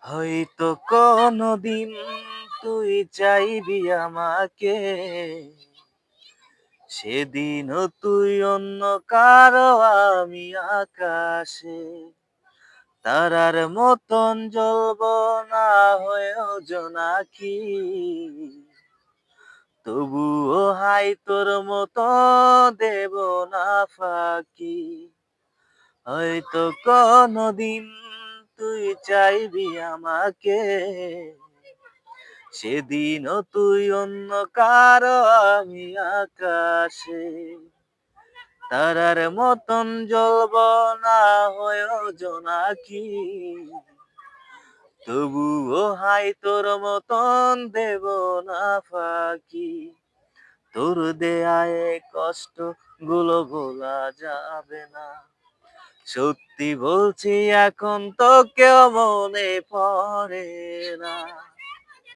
হয়তো কোনদিন তুই চাইবি আমাকে, সেদিনও তুই অন্য কারো আমি আকাশে। তারার মতন জ্বলব না হয়েও জোনাকি, তবুও হাই তোর মতো দেব না ফাঁকি। হয়তো কোনদিন তুই চাইবি আমাকে, সেদিনও তুই অন্য কারো আমি আকাশে। তারার মতন জ্বলব না হয়েও জোনাকি, তবুও হাই তোর মতন দেব না ফাঁকি। তোর দেয়ায় কষ্ট গুলো ভোলা যাবে না, সত্যি বলছি এখন তো কেউ মনে পড়ে না।